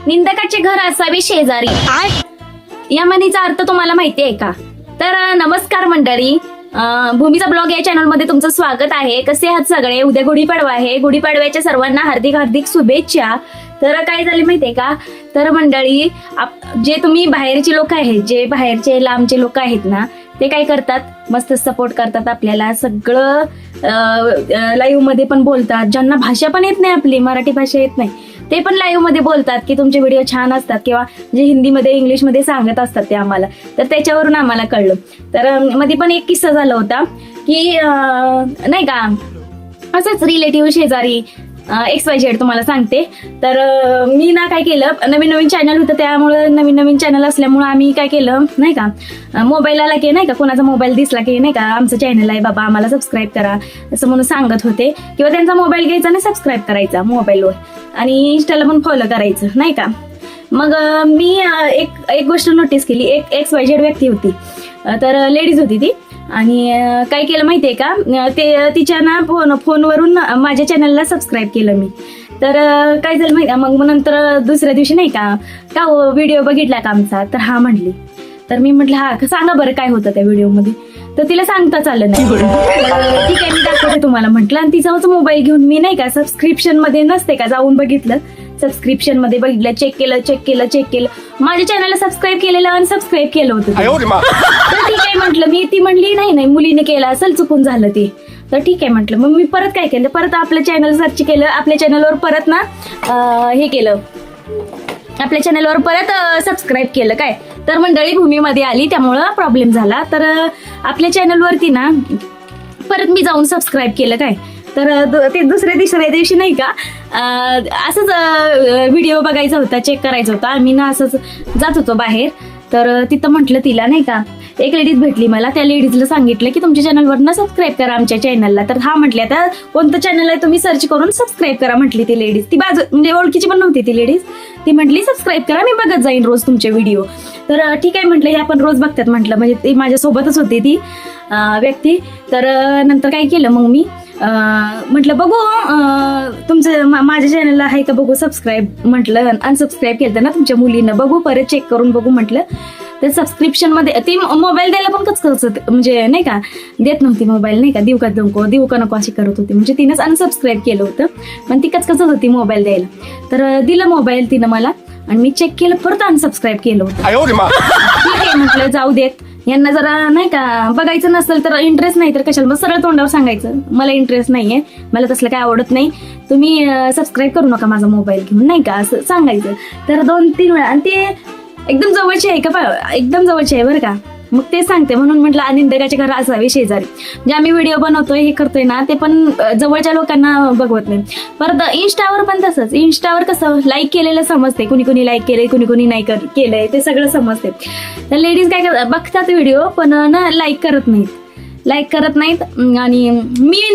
निंदकाचे घर असावे शेजारी, या म्हणीचा अर्थ तुम्हाला माहिती आहे का? तर नमस्कार मंडळी, भूमीचा ब्लॉग या चॅनल मध्ये तुमचं स्वागत आहे. कसे आहात सगळे? उद्या गुढीपाडवा आहे. गुढीपाडव्याच्या सर्वांना हार्दिक हार्दिक शुभेच्छा. तर काय झाले माहितीये का? तर मंडळी, जे तुम्ही बाहेरचे लोक आहेत, जे बाहेरचे लांबचे लोक आहेत ना, ते काय करतात, मस्त सपोर्ट करतात आपल्याला. सगळं लाईव्ह मध्ये पण बोलतात. ज्यांना भाषा पण येत नाही, आपली मराठी भाषा येत नाही, ते पण लाईव्ह मध्ये बोलतात की तुमचे व्हिडिओ छान असतात, किंवा जे हिंदीमध्ये इंग्लिशमध्ये सांगत असतात ते आम्हाला. तर त्याच्यावरून आम्हाला कळलं. तर मध्ये पण एक किस्सा झाला होता की नाही का, असंच रिलेटिव्ह शेजारी XYZ तुम्हाला सांगते. तर मी ना काय केलं, नवीन नवीन चॅनल होतं, त्यामुळं नवीन चॅनल असल्यामुळं आम्ही काय केलं नाही का, मोबाईल आला की नाही का, कोणाचा मोबाईल दिसला की नाही का, आमचं चॅनल आहे बाबा, आम्हाला सबस्क्राईब करा असं म्हणून सांगत होते. किंवा त्यांचा मोबाईल घ्यायचा आणि सबस्क्राईब करायचा मोबाईलवर, आणि इंस्टाला पण फॉलो करायचं नाही का. मग मी एक गोष्ट नोटीस केली. एक XYZ व्यक्ती होती, तर लेडीज होती ती, आणि काय केलं माहितीये का, ते तिच्या ना फोनवरून माझ्या चॅनलला सबस्क्राईब केलं मी. तर काय झालं माहिती, मग नंतर दुसऱ्या दिवशी नाही का व्हिडिओ बघितला का आमचा, तर हा म्हणली. तर मी म्हटलं हा सांगा बरं काय होतं त्या व्हिडिओमध्ये. तर तिला सांगताच आलं नाही. ठीक आहे, मी दाखवते तुम्हाला म्हटलं. आणि तिचाच मोबाईल घेऊन मी नाही का, सबस्क्रिप्शन मध्ये नसते का, जाऊन बघितलं, सबस्क्रिप्शन मध्ये बघितलं, चेक केलं, माझ्या चॅनलला सबस्क्राईब केलेलं, अनसबस्क्राईब केलं होतं. तर ठीक आहे म्हटलं मी. ती म्हणली नाही मुलीने केलं असेल, चुकून झालं ते. तर ठीक आहे म्हटलं. मग मी परत काय केलं, परत आपलं चॅनल सर्च केलं, आपल्या चॅनलवर परत ना हे केलं, आपल्या चॅनलवर परत सबस्क्राईब केलं. काय तर मंडळी भूमीमध्ये आली, त्यामुळं प्रॉब्लेम झाला. तर आपल्या चॅनलवरती ना परत मी जाऊन सबस्क्राईब केलं. काय तर ते तिसऱ्या दिवशी नाही का, असंच व्हिडिओ बघायचा होता, चेक करायचा होता. मी ना असंच जात होतो बाहेर. तर तिथं म्हटलं तिला नाही का, एक लेडीज भेटली मला. त्या लेडीजला सांगितलं की तुमच्या चॅनलवर ना सबस्क्राईब करा आमच्या चॅनलला. तर हा म्हटल्या, आता कोणतं चॅनल आहे तुम्ही सर्च करून सबस्क्राईब करा म्हटली ती लेडीज. ती म्हणजे ओळखीची पण नव्हती ती लेडीज. ती म्हटली सबस्क्राईब करा, मी बघत जाईन रोज तुमचे व्हिडिओ. तर ठीक आहे म्हटलं, हे आपण रोज बघतात म्हटलं, म्हणजे ती माझ्यासोबतच होती ती व्यक्ती. तर नंतर काय केलं मग मी म्हटलं बघू तुमचं माझ्या चॅनलला आहे का बघू सबस्क्राईब. म्हटलं अनसबस्क्राईब केलं ना तुमच्या मुलीनं, बघू परत चेक करून बघू म्हटलं. तर सबस्क्रिप्शन मध्ये ती मोबाईल द्यायला पण कच म्हणजे नाही का, देत नव्हती मोबाईल नाही का, देऊ का नको अशी करत होती. म्हणजे तिनंच अनसबस्क्राईब केलं होतं, पण ती कचकचत होती मोबाईल द्यायला. तर दिलं मोबाईल तिनं मला, आणि मी चेक केलं, परत अनसबस्क्राईब केलं होतं. ठीक आहे म्हटलं, जाऊ देत, यांना जरा नाही का बघायचं नसेल तर, इंटरेस्ट नाही तर कशाला, मग सरळ तोंडावर सांगायचं मला इंटरेस्ट नाहीये, मला तसलं काय आवडत नाही, तुम्ही सबस्क्राईब करू नका माझा मोबाईल घेऊन नाही का, असं सांगायचं. तर 2-3 वेळा, आणि ते एकदम जवळचे आहे का, एकदम जवळचे आहे बरं का. मग ते सांगते म्हणून म्हटलं निंदकाचे घर असावे शेजारी. जे आम्ही व्हिडिओ बनवतोय हे करतोय ना, ते पण जवळच्या लोकांना बघवत नाही. परत इंस्टावर पण तसंच. इंस्टावर कसं लाईक केलेलं समजते, कुणी लाईक केलंय, कुणी नाही केलंय, ते सगळं समजते. तर लेडीज काय करतात, बघतात व्हिडिओ पण ना लाईक करत नाहीत. आणि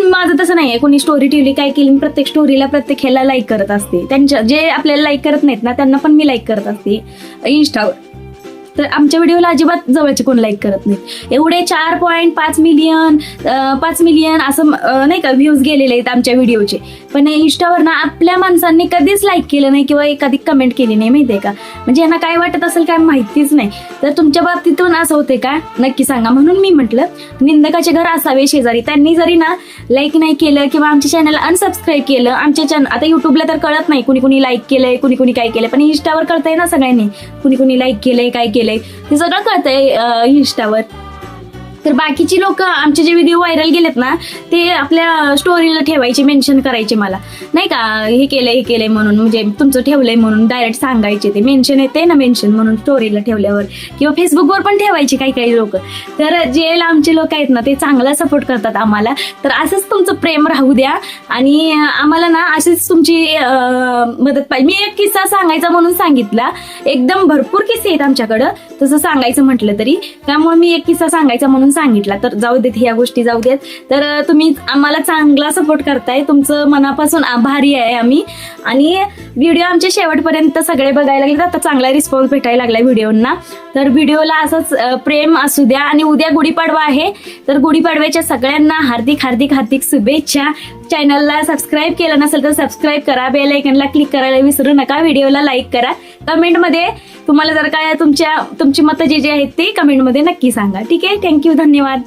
माझं तसं नाहीये, कोणी स्टोरी ठेवली काय केली, प्रत्येक स्टोरीला प्रत्येक ह्याला लाईक करत असते. त्यांच्या जे आपल्याला लाईक करत नाहीत ना, त्यांना पण मी लाईक करत असते इंस्टावर. तर आमच्या व्हिडिओला अजिबात जवळचे कोण लाईक करत नाही. एवढे 4.5 मिलियन असं नाही का व्ह्यूज गेलेले आहेत आमच्या व्हिडिओचे. पण इंस्टावर ना आपल्या माणसांनी कधीच लाईक केलं नाही किंवा एखादी कमेंट केली नाही, माहितीये का. म्हणजे यांना काय वाटत असेल काय माहितीच नाही. तर तुमच्या बाबतीतून असं होते का, नक्की सांगा. म्हणून मी म्हटलं निंदकाचे घर असावे शेजारी. त्यांनी जरी ना लाईक नाही केलं किंवा आमच्या चॅनलला अनसबस्क्राईब केलं, आमच्या चॅनल आता युट्यूबला तर कळत नाही कुणी लाईक केलंय, कुणी काय केलंय, पण इंस्टावर कळतंय ना सगळ्यांनी, कुणी लाईक केलंय, काय केलंय, ते सगळं कळतंय इंस्टावर. तर बाकीची लोक आमचे जे व्हिडिओ व्हायरल गेलेत ना, ते आपल्या स्टोरीला ठेवायचे, मेन्शन करायचे मला नाही का, हे केलंय म्हणून, म्हणजे तुमचं ठेवलंय म्हणून डायरेक्ट सांगायचे. ते मेन्शन येते ना, मेन्शन म्हणून स्टोरीला ठेवल्यावर, किंवा फेसबुकवर पण ठेवायचे काही लोक. तर जे लांबचे लोक आहेत ना, ते चांगला सपोर्ट करतात आम्हाला. तर असंच तुमचं प्रेम राहू द्या, आणि आम्हाला ना अशीच तुमची मदत पाहिजे. मी एक किस्सा सांगायचा म्हणून सांगितला, एकदम भरपूर किस्से आहेत आमच्याकडं तसं सांगायचं म्हटलं तरी, त्यामुळे मी एक किस्सा सांगायचा म्हणून सांगितला. तर जाऊ देत, ह्या गोष्टी जाऊ देत. तर तुम्ही आम्हाला चांगला सपोर्ट करताय, तुमचं मनापासून आभारी आहे आम्ही. आणि व्हिडिओ आमच्या शेवटपर्यंत सगळे बघायला लागले, आता चांगला रिस्पॉन्स भेटायला लागला व्हिडिओना. तर व्हिडिओला असंच प्रेम असू द्या. आणि उद्या गुढीपाडवा आहे, तर गुढीपाडव्याच्या सगळ्यांना हार्दिक शुभेच्छा. चॅनलला सबस्क्राईब केलं नसेल तर सबस्क्राईब करा, बेल आयकनला क्लिक करायला विसरू नका, व्हिडिओला लाईक करा. कमेंटमध्ये तुम्हाला जर काय तुमची मतं जी आहेत ती कमेंटमध्ये नक्की सांगा. ठीक आहे, थँक्यू, धन्यवाद.